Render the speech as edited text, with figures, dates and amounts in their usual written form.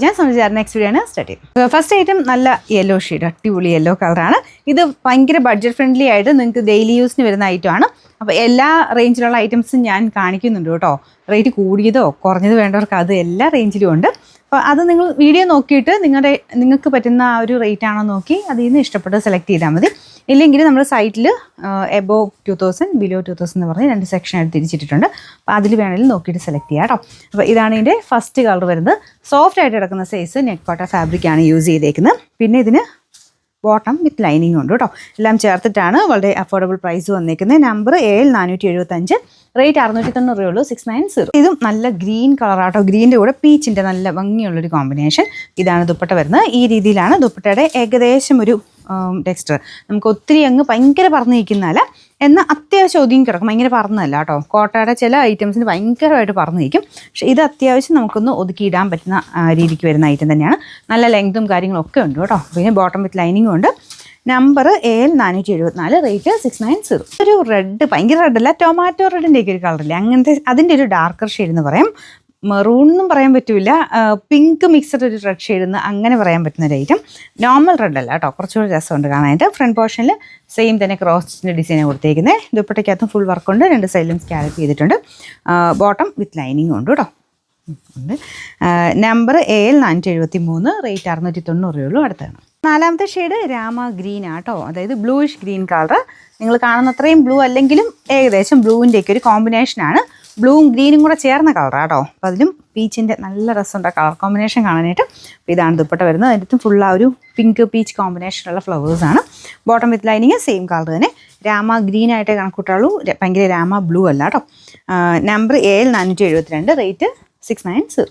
ഞാൻ സംസാരിച്ച next video ആണ് സ്റ്റാർട്ട് ചെയ്യും. ഫസ്റ്റ് ഐറ്റം നല്ല യെല്ലോ ഷെയ്ഡ്, അടിപൊളി യെല്ലോ കളറാണ്. ഇത് ഭയങ്കര ബഡ്ജറ്റ് ഫ്രണ്ട്ലി ആയിട്ട് നിങ്ങൾക്ക് ഡെയിലി യൂസിന് വരുന്ന ഐറ്റമാണ്. അപ്പോൾ എല്ലാ റേഞ്ചിലുള്ള ഐറ്റംസും ഞാൻ കാണിക്കുന്നുണ്ട് കേട്ടോ. റേറ്റ് കൂടിയതോ കുറഞ്ഞതോ വേണ്ടവർക്ക് അത് എല്ലാ റേഞ്ചിലും ഉണ്ട്. അപ്പോൾ അത് നിങ്ങൾ വീഡിയോ നോക്കിയിട്ട് നിങ്ങൾക്ക് പറ്റുന്ന ആ ഒരു റേറ്റ് ആണോ നോക്കി അതിൽ നിന്ന് ഇഷ്ടപ്പെട്ട് സെലക്ട് ചെയ്താൽ മതി. ഇല്ലെങ്കിൽ നമ്മൾ സൈറ്റിൽ എബോവ് 2000 ബിലോ 2000 എന്ന് പറഞ്ഞ് 2 സെക്ഷനായിട്ട് തിരിച്ചിട്ടിട്ടുണ്ട്. അപ്പോൾ അതിൽ വേണമെങ്കിലും നോക്കിയിട്ട് സെലക്ട് ചെയ്യാം കേട്ടോ. അപ്പോൾ ഇതാണ് ഇതിൻ്റെ ഫസ്റ്റ് കളർ വരുന്നത്. സോഫ്റ്റ് ആയിട്ട് കിടക്കുന്ന സൈസ് നെറ്റ് കോട്ട ഫാബ്രിക്കാണ് യൂസ് ചെയ്തേക്കുന്നത്. പിന്നെ ഇതിന് ബോട്ടം വിത്ത് ലൈനിങ് ഉണ്ട് കേട്ടോ. എല്ലാം ചേർത്തിട്ടാണ് വളരെ അഫോർഡബിൾ പ്രൈസ് വന്നേക്കുന്നത്. നമ്പർ 7475, റേറ്റ് 690 ഉള്ളൂ, 690. ഇതും നല്ല ഗ്രീൻ കളറാട്ടോ. ഗ്രീൻ്റെ കൂടെ പീച്ചിൻ്റെ നല്ല ഭംഗിയുള്ളൊരു കോമ്പിനേഷൻ. ഇതാണ് ദുപ്പട്ട വരുന്നത്. ഈ രീതിയിലാണ് ദുപ്പട്ടയുടെ ഏകദേശം ഒരു ടെക്സ്ചർ. നമുക്ക് ഒത്തിരി അങ്ങ് ഭയങ്കര പറന്ന് നിൽക്കുന്നതല്ല, എന്നാൽ അത്യാവശ്യം ഒതുങ്ങി കിടക്കും. ഭയങ്കര പറന്നല്ല കേട്ടോ. കോട്ടയുടെ ചില ഐറ്റംസിന് ഭയങ്കരമായിട്ട് പറന്ന് നിൽക്കും. പക്ഷേ ഇത് അത്യാവശ്യം നമുക്കൊന്ന് ഒതുക്കിയിടാൻ പറ്റുന്ന രീതിക്ക് വരുന്ന ഐറ്റം തന്നെയാണ്. നല്ല ലെങ്തും കാര്യങ്ങളൊക്കെ ഉണ്ട് കേട്ടോ. പിന്നെ ബോട്ടം വിത്ത് ലൈനിങ്ങും ഉണ്ട്. Number AL474, rate 690. ഒരു റെഡ്, ഭയങ്കര റെഡല്ല, ടൊമാറ്റോ റെഡിൻ്റെയൊക്കെ ഒരു കളറില്ലേ, അങ്ങനത്തെ അതിൻ്റെ ഒരു ഡാർക്കർ ഷെയ്ഡ് എന്ന് പറയാം. മെറൂൺ എന്നും പറയാൻ പറ്റില്ല, പിങ്ക് മിക്സഡ് ഒരു റെഡ് ഷെയ്ഡ് എന്ന് അങ്ങനെ പറയാൻ പറ്റുന്ന ഒരു ഐറ്റം. നോർമൽ റെഡ് അല്ല കേട്ടോ, കുറച്ചുകൂടി രസമുണ്ട് കാണാനായിട്ട്. ഫ്രണ്ട് പോർഷനിൽ സെയിം തന്നെ ക്രോസിൻ്റെ ഡിസൈനാണ് കൊടുത്തേക്കുന്നത്. ദുപ്പട്ടയ്ക്കകത്തും ഫുൾ വർക്കുണ്ട്, 2 സൈഡിലും സ്കാലപ്പ് ചെയ്തിട്ടുണ്ട്. ബോട്ടം വിത്ത് ലൈനിങ്ങും ഉണ്ട് കേട്ടോ. നമ്പർ AL473, റേറ്റ് 690 ഉള്ളൂ. അടുത്താണ് നാലാമത്തെ ഷെയ്ഡ് രാമ ഗ്രീൻ ആട്ടോ. അതായത് ബ്ലൂയിഷ് ഗ്രീൻ കളർ. നിങ്ങൾ കാണുന്ന അത്രയും ബ്ലൂ അല്ലെങ്കിലും ഏകദേശം ബ്ലൂവിൻ്റെയൊക്കെ ഒരു കോമ്പിനേഷനാണ്. ബ്ലൂവും ഗ്രീനും കൂടെ ചേർന്ന കളറാട്ടോ. അപ്പോൾ അതിലും പീച്ചിൻ്റെ നല്ല രസമുണ്ട് കളർ കോമ്പിനേഷൻ കാണാനായിട്ട്. അപ്പോൾ ഇതാണ് ദുപ്പട്ട വരുന്നത്. അതിൻ്റെ ഫുൾ ആ ഒരു പിങ്ക് പീച്ച് കോമ്പിനേഷനുള്ള ഫ്ലവേഴ്സാണ്. Bottom with lining same colour തന്നെ. രാമ ഗ്രീൻ ആയിട്ടേ കണക്കൂട്ടുള്ളൂ, ഭയങ്കര രാമ ബ്ലൂ അല്ല കേട്ടോ. Number AL472, rate 690.